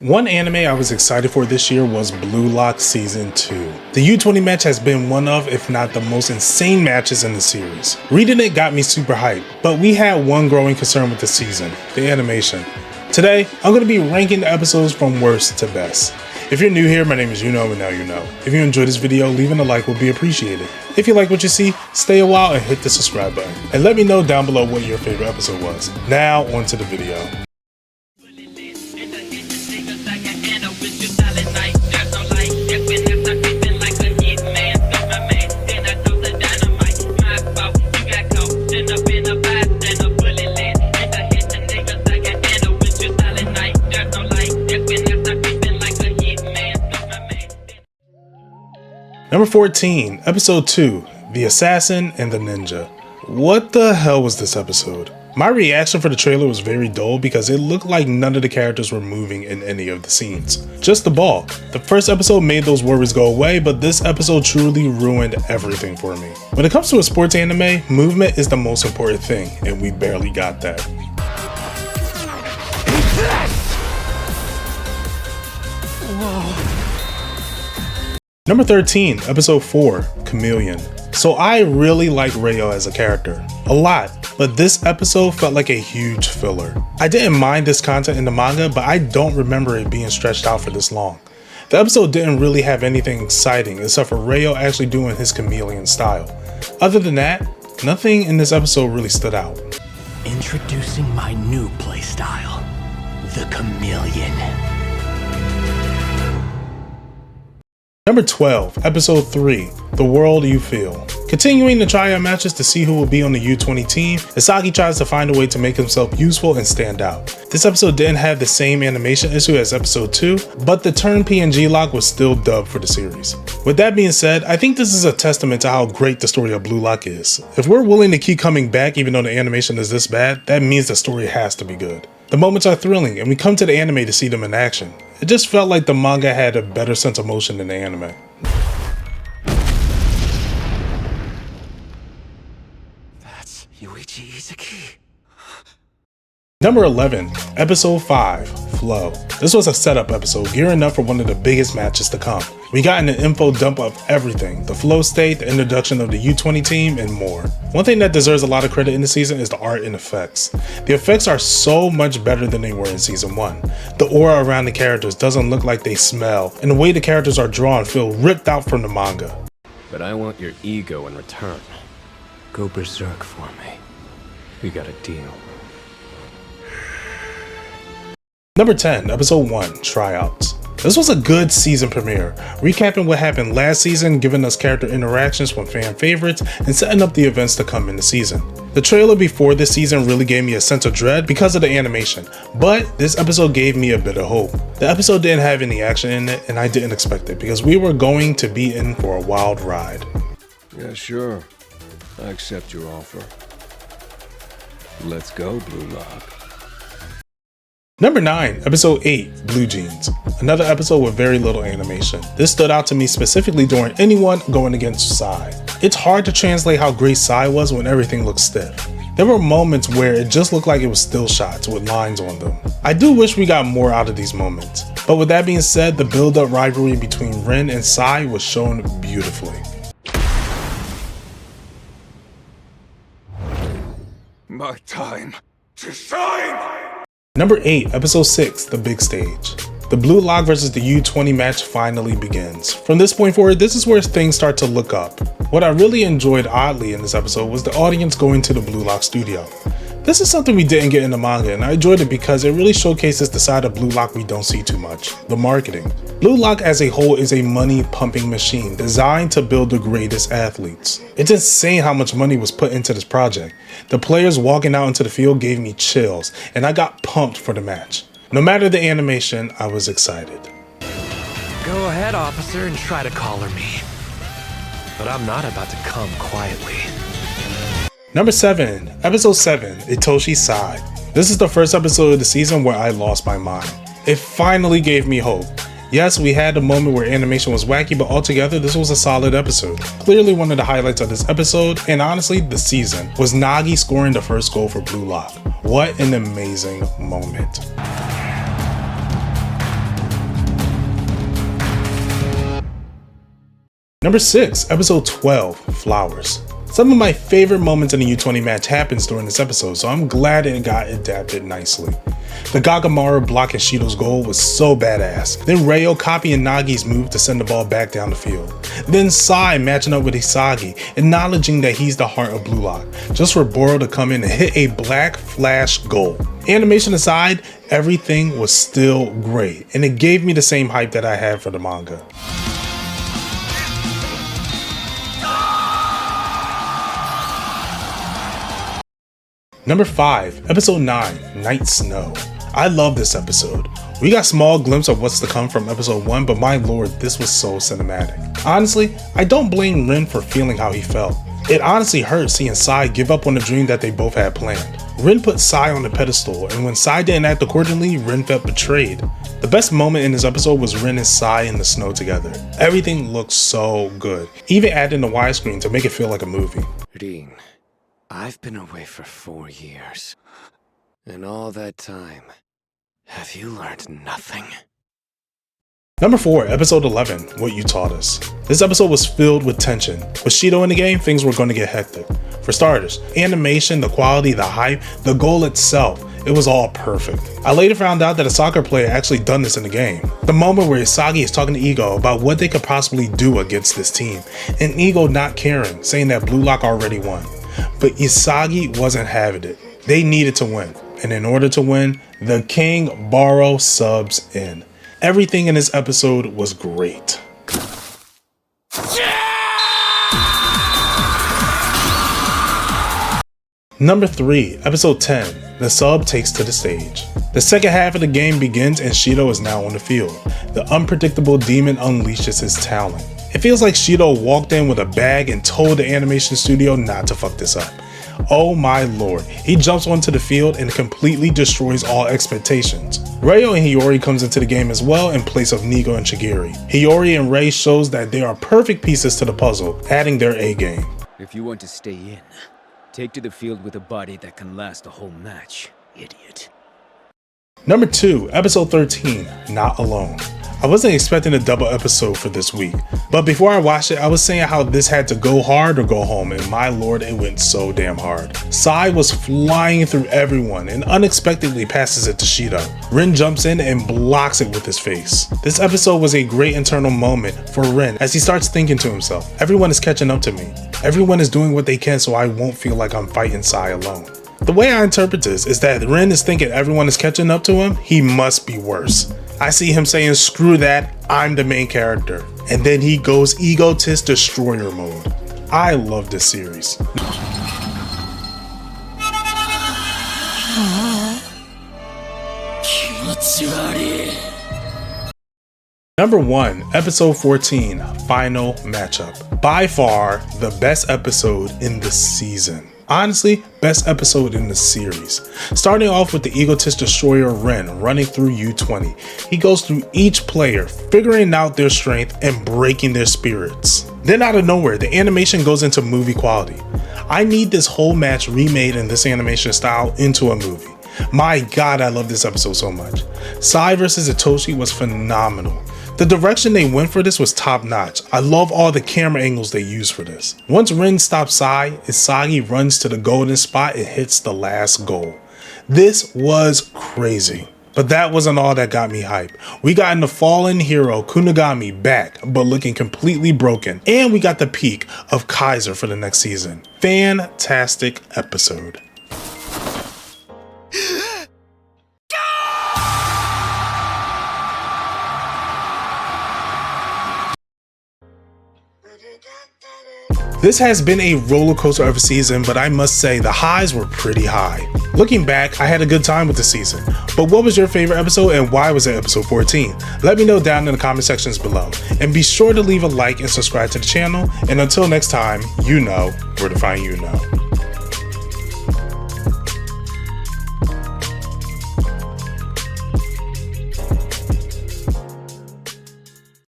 One anime I was excited for this year was Blue Lock Season 2. The U20 match has been one of, if not the most insane matches in the series. Reading it got me super hyped, but we had one growing concern with the season, the animation. Today, I'm going to be ranking the episodes from worst to best. If you're new here, my name is Yuno, and now you know. If you enjoyed this video, leaving a like would be appreciated. If you like what you see, stay a while and hit the subscribe button. And let me know down below what your favorite episode was. Now, on to the video. Number 14, Episode 2, The Assassin and the Ninja. What the hell was this episode? My reaction for the trailer was very dull because it looked like none of the characters were moving in any of the scenes. Just the ball. The first episode made those worries go away, but this episode truly ruined everything for me. When it comes to a sports anime, movement is the most important thing, and we barely got that. Number 13, Episode 4, Chameleon. So I really like Rayo as a character, a lot, but this episode felt like a huge filler. I didn't mind this content in the manga, but I don't remember it being stretched out for this long. The episode didn't really have anything exciting except for Rayo actually doing his chameleon style. Other than that, nothing in this episode really stood out. Introducing my new playstyle, the Chameleon. Number 12, Episode 3, The World You Feel. Continuing the Triy Out matches to see who will be on the U20 team, Isagi tries to find a way to make himself useful and stand out. This episode didn't have the same animation issue as Episode 2, but the turn PNG lock was still dubbed for the series. With that being said, I think this is a testament to how great the story of Blue Lock is. If we're willing to keep coming back even though the animation is this bad, that means the story has to be good. The moments are thrilling, and we come to the anime to see them in action. It just felt like the manga had a better sense of motion than the anime. That's Yuichi Izaki. Number 11, Episode 5, Flow. This was a setup episode gearing up for one of the biggest matches to come. We got an info dump of everything, the flow state, the introduction of the U20 team, and more. One thing that deserves a lot of credit in the season is the art and effects. The effects are so much better than they were in Season 1. The aura around the characters doesn't look like they smell, and the way the characters are drawn feel ripped out from the manga. But I want your ego in return. Go berserk for me. We got a deal. Number 10, Episode 1, Triy Out. This was a good season premiere, recapping what happened last season, giving us character interactions from fan favorites, and setting up the events to come in the season. The trailer before this season really gave me a sense of dread because of the animation, but this episode gave me a bit of hope. The episode didn't have any action in it, and I didn't expect it because we were going to be in for a wild ride. Yeah, sure. I accept your offer. Let's go, Blue Lock. Number 9, Episode 8, Blue Jeans. Another episode with very little animation. This stood out to me specifically during anyone going against Side. It's hard to translate how great Side was when everything looked stiff. There were moments where it just looked like it was still shots with lines on them. I do wish we got more out of these moments. But with that being said, the build-up rivalry between Ren and Side was shown beautifully. My time to shine! Number 8, Episode 6, The Big Stage. The Blue Lock versus the U20 match finally begins. From this point forward, this is where things start to look up. What I really enjoyed oddly in this episode was the audience going to the Blue Lock studio. This is something we didn't get in the manga, and I enjoyed it because it really showcases the side of Blue Lock we don't see too much, the marketing. Blue Lock as a whole is a money pumping machine designed to build the greatest athletes. It's insane how much money was put into this project. The players walking out into the field gave me chills, and I got pumped for the match. No matter the animation, I was excited. Go ahead, officer, and try to collar me. But I'm not about to come quietly. Number 7, Episode 7, Itoshi Side. This is the first episode of the season where I lost my mind. It finally gave me hope. Yes, we had a moment where animation was wacky, but altogether this was a solid episode. Clearly one of the highlights of this episode, and honestly the season, was Nagi scoring the first goal for Blue Lock. What an amazing moment. Number 6, episode 12, Flowers. Some of my favorite moments in the U20 match happens during this episode, so I'm glad it got adapted nicely. The Gagamaru blocking Shido's goal was so badass. Then Ryo copying Nagi's move to send the ball back down the field. Then Sai matching up with Hisagi, acknowledging that he's the heart of Blue Lock, just for Boro to come in and hit a black flash goal. Animation aside, everything was still great, and it gave me the same hype that I had for the manga. Number 5, episode 9, Night Snow. I love this episode. We got small glimpse of what's to come from episode 1, but my lord, this was so cinematic. Honestly, I don't blame Rin for feeling how he felt. It honestly hurt seeing Sai give up on the dream that they both had planned. Rin put Sai on the pedestal, and when Sai didn't act accordingly, Rin felt betrayed. The best moment in this episode was Rin and Sai in the snow together. Everything looked so good, even adding the widescreen to make it feel like a movie. Rin, I've been away for 4 years. In all that time, have you learned nothing? Number 4, episode 11, What You Taught Us. This episode was filled with tension. With Shido in the game, things were going to get hectic. For starters, animation, the quality, the hype, the goal itself, it was all perfect. I later found out that a soccer player actually done this in the game. The moment where Hisagi is talking to Ego about what they could possibly do against this team, and Ego not caring, saying that Blue Lock already won. But Hisagi wasn't having it. They needed to win. And in order to win, the King Boro subs in. Everything in this episode was great. Number 3, episode 10, The Sub Takes to the Stage. The second half of the game begins and Shido is now on the field. The unpredictable demon unleashes his talent. It feels like Shido walked in with a bag and told the animation studio not to fuck this up. Oh my lord, he jumps onto the field and completely destroys all expectations. Ryo and Hiyori comes into the game as well in place of Nigo and Chigiri. Hiyori and Rei shows that they are perfect pieces to the puzzle, adding their A game. If you want to stay in, take to the field with a body that can last a whole match, idiot. Number 2, episode 13, Not Alone. I wasn't expecting a double episode for this week, but before I watched it, I was saying how this had to go hard or go home, and my lord, it went so damn hard. Sai was flying through everyone and unexpectedly passes it to Shido. Rin jumps in and blocks it with his face. This episode was a great internal moment for Rin as he starts thinking to himself, everyone is catching up to me. Everyone is doing what they can so I won't feel like I'm fighting Sai alone. The way I interpret this is that Rin is thinking everyone is catching up to him, he must be worse. I see him saying, screw that, I'm the main character. And then he goes egotist destroyer mode. I love this series. Number 1, episode 14, Final Matchup. By far, the best episode in the season. Honestly, best episode in the series. Starting off with the egotist destroyer Ren running through U20. He goes through each player, figuring out their strength and breaking their spirits. Then out of nowhere, the animation goes into movie quality. I need this whole match remade in this animation style into a movie. My god, I love this episode so much. Sai vs Itoshi was phenomenal. The direction they went for this was top notch. I love all the camera angles they used for this. Once Rin stops Sai, Hisagi runs to the golden spot and hits the last goal. This was crazy. But that wasn't all that got me hype. We got in the fallen hero Kunigami back, but looking completely broken. And we got the peak of Kaiser for the next season. Fantastic episode. This has been a roller coaster of a season, but I must say the highs were pretty high. Looking back, I had a good time with the season, but what was your favorite episode and why was it episode 14? Let me know down in the comment sections below, and be sure to leave a like and subscribe to the channel, and until next time, you know where to find you now.